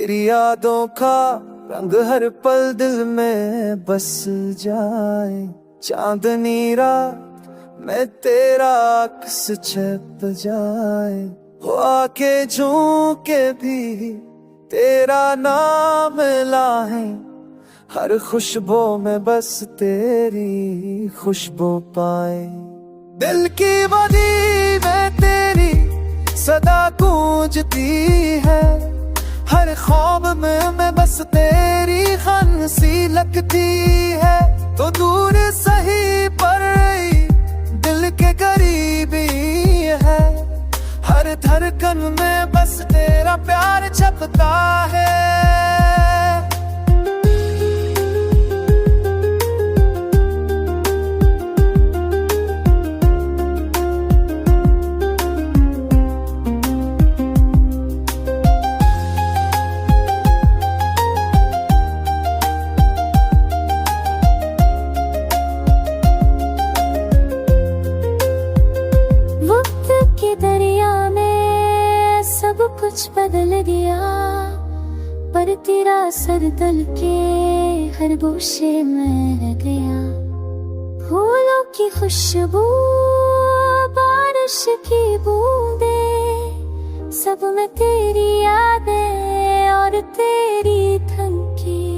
तेरी यादों का रंग हर पल दिल में बस जाए। चांदनी रात में तेरा अक्स छप जाए। हो आके झूके भी तेरा नाम लाए। हर खुशबू में बस तेरी खुशबू पाए। दिल की बदी में तेरी सदा गूंजती है। हर ख्वाब में मैं बस तेरी हंसी लगती है। तो दूर सही पर दिल के करीबी है। हर धड़कन में बस तेरा प्यार छपता है। के दरिया में सब कुछ बदल गया, पर तेरा सर तल के हर गोशे में रह गया। फूलों की खुशबू, बारिश की बूंदे, सब में तेरी यादें और तेरी धमकी।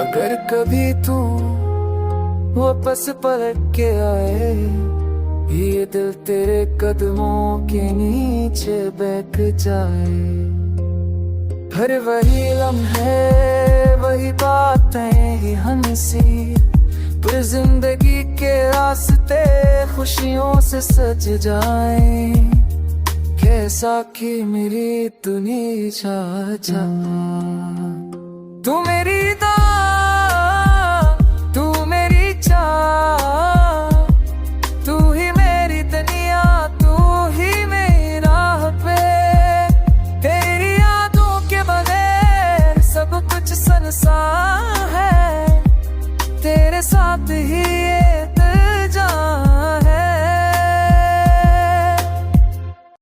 अगर कभी तू वापस पलट के आए, ये दिल तेरे कदमों के नीचे बैठ जाए। हर वही लम्हे, वही बातें ही हंसी, फिर जिंदगी के रास्ते खुशियों से सज जाए। कैसा कि मेरी तूने छा तू मेरी